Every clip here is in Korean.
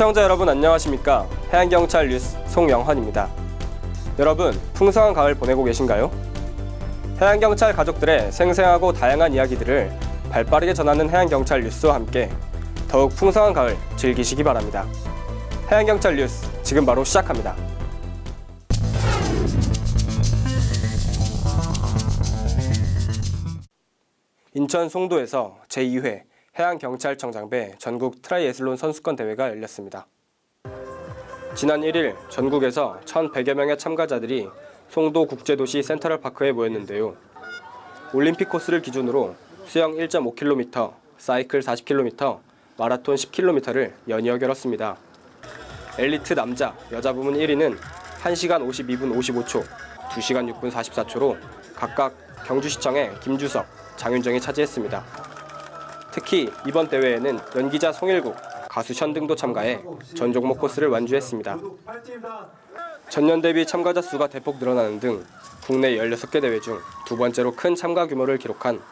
시청자 여러분 안녕하십니까? 해양경찰 뉴스 송영헌입니다. 여러분, 풍성한 가을 보내고 계신가요? 해양경찰 가족들의 생생하고 다양한 이야기들을 발빠르게 전하는 해양경찰 뉴스와 함께 더욱 풍성한 가을 즐기시기 바랍니다. 해양경찰 뉴스 지금 바로 시작합니다. 인천 송도에서 제2회 해양경찰청장배 전국 트라이애슬론 선수권 대회가 열렸습니다. 지난 1일 전국에서 1,100여 명의 참가자들이 송도 국제도시 센트럴파크에 모였는데요. 올림픽 코스를 기준으로 수영 1.5km, 사이클 40km, 마라톤 10km를 연이어 겨뤘습니다. 엘리트 남자, 여자 부문 1위는 1시간 52분 55초, 2시간 6분 44초로 각각 경주시청의 김주석, 장윤정이 차지했습니다. 특히 이번 대회에는 연기자 송일국, 가수 션 등도 참가해 전 종목 코스를 완주했습니다. 전년 대비 참가자 수가 대폭 늘어나는 등 국내 16개 대회 중 두 번째로 큰 참가 규모를 기록한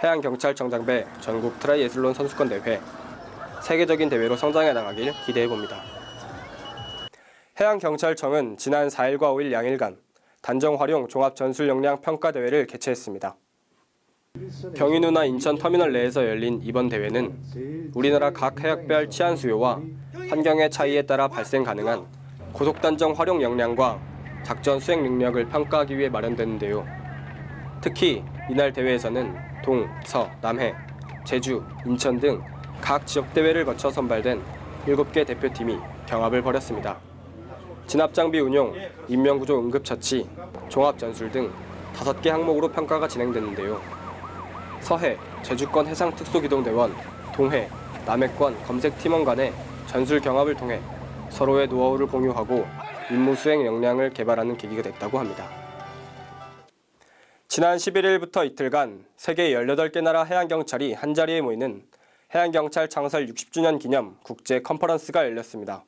해양경찰청장배 전국 트라이애슬론 선수권 대회. 세계적인 대회로 성장해 나가길 기대해봅니다. 해양경찰청은 지난 4일과 5일 양일간 단정활용 종합전술역량 평가대회를 개최했습니다. 경인우나 인천 터미널 내에서 열린 이번 대회는 우리나라 각 해역별 치안 수요와 환경의 차이에 따라 발생 가능한 고속단정 활용 역량과 작전 수행 능력을 평가하기 위해 마련됐는데요. 특히 이날 대회에서는 동, 서, 남해, 제주, 인천 등 각 지역 대회를 거쳐 선발된 7개 대표팀이 경합을 벌였습니다. 진압장비 운용, 인명구조 응급처치, 종합전술 등 5개 항목으로 평가가 진행됐는데요. 서해, 제주권 해상특수기동대원, 동해, 남해권 검색팀원 간의 전술 경합을 통해 서로의 노하우를 공유하고 임무 수행 역량을 개발하는 계기가 됐다고 합니다. 지난 11일부터 이틀간 세계 18개 나라 해양경찰이 한자리에 모이는 해양경찰 창설 60주년 기념 국제 컨퍼런스가 열렸습니다.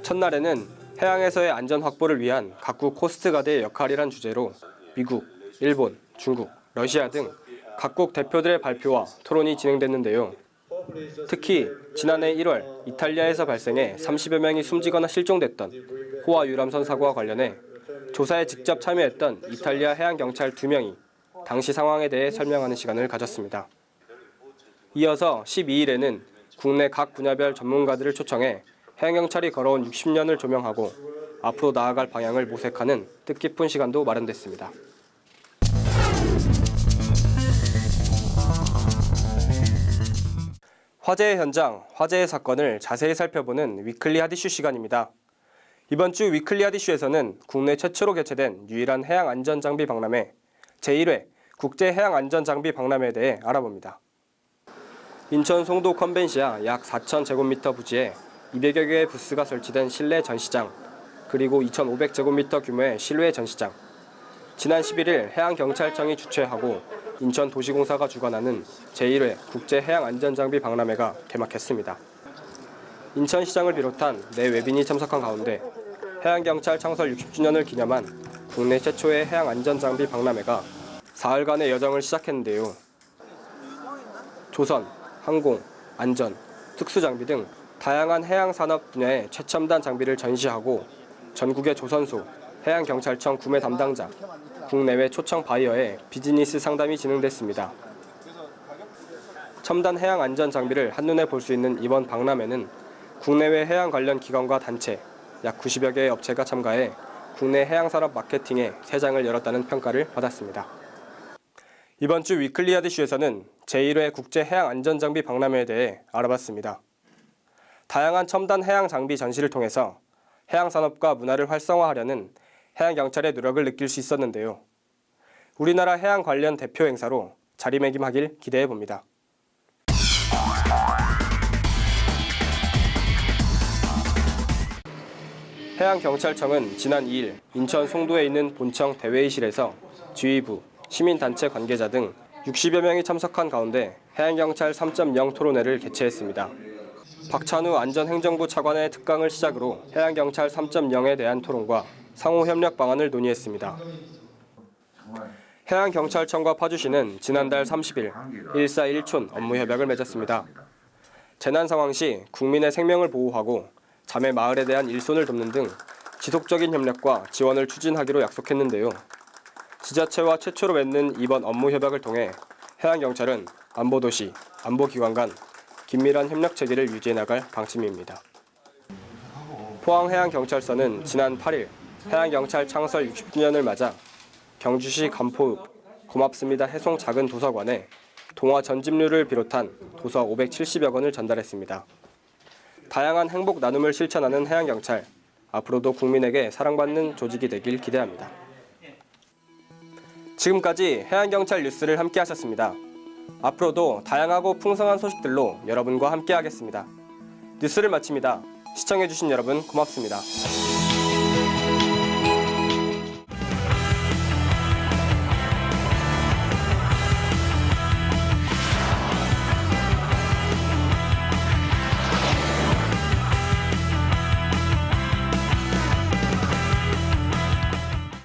첫날에는 해양에서의 안전 확보를 위한 각국 코스트가드의 역할이란 주제로 미국, 일본, 중국, 러시아 등 각국 대표들의 발표와 토론이 진행됐는데요. 특히 지난해 1월 이탈리아에서 발생해 30여 명이 숨지거나 실종됐던 호화 유람선 사고와 관련해 조사에 직접 참여했던 이탈리아 해양경찰 2명이 당시 상황에 대해 설명하는 시간을 가졌습니다. 이어서 12일에는 국내 각 분야별 전문가들을 초청해 해양경찰이 걸어온 60년을 조명하고 앞으로 나아갈 방향을 모색하는 뜻깊은 시간도 마련됐습니다. 화재의 현장, 화재의 사건을 자세히 살펴보는 위클리 핫이슈 시간입니다. 이번 주 위클리 핫이슈에서는 국내 최초로 개최된 유일한 해양안전장비 박람회 제1회 국제해양안전장비 박람회에 대해 알아봅니다. 인천 송도 컨벤시아 약 4,000제곱미터 부지에 200여 개의 부스가 설치된 실내 전시장, 그리고 2,500제곱미터 규모의 실외 전시장. 지난 11일 해양경찰청이 주최하고 인천도시공사가 주관하는 제1회 국제해양안전장비 박람회가 개막했습니다. 인천시장을 비롯한 내 외빈이 참석한 가운데 해양경찰 창설 60주년을 기념한 국내 최초의 해양안전장비 박람회가 사흘간의 여정을 시작했는데요. 조선, 항공, 안전, 특수장비 등 다양한 해양산업 분야의 최첨단 장비를 전시하고 전국의 조선소, 해양경찰청 구매 담당자, 국내외 초청 바이어의 비즈니스 상담이 진행됐습니다. 첨단 해양 안전 장비를 한눈에 볼 수 있는 이번 박람회는 국내외 해양 관련 기관과 단체 약 90여 개의 업체가 참가해 국내 해양산업 마케팅에 새 장을 열었다는 평가를 받았습니다. 이번 주 위클리 핫이슈에서는 제1회 국제 해양 안전 장비 박람회에 대해 알아봤습니다. 다양한 첨단 해양 장비 전시를 통해서 해양 산업과 문화를 활성화하려는 해양경찰의 노력을 느낄 수 있었는데요. 우리나라 해양 관련 대표 행사로 자리매김하길 기대해봅니다. 해양경찰청은 지난 2일 인천 송도에 있는 본청 대회의실에서 지휘부, 시민단체 관계자 등 60여 명이 참석한 가운데 해양경찰 3.0 토론회를 개최했습니다. 박찬우 안전행정부 차관의 특강을 시작으로 해양경찰 3.0에 대한 토론과 상호협력 방안을 논의했습니다. 해양경찰청과 파주시는 지난달 30일 1사 1촌 업무협약을 맺었습니다. 재난 상황 시 국민의 생명을 보호하고 자매 마을에 대한 일손을 돕는 등 지속적인 협력과 지원을 추진하기로 약속했는데요. 지자체와 최초로 맺는 이번 업무 협약을 통해 해양경찰은 안보도시, 안보기관 간 긴밀한 협력 체계를 유지해 나갈 방침입니다. 포항해양경찰서는 지난 8일 해양경찰 창설 60주년을 맞아 경주시 간포읍 고맙습니다 해송 작은 도서관에 동화 전집류를 비롯한 도서 570여 권을 전달했습니다. 다양한 행복 나눔을 실천하는 해양경찰, 앞으로도 국민에게 사랑받는 조직이 되길 기대합니다. 지금까지 해양경찰 뉴스를 함께하셨습니다. 앞으로도 다양하고 풍성한 소식들로 여러분과 함께하겠습니다. 뉴스를 마칩니다. 시청해주신 여러분 고맙습니다.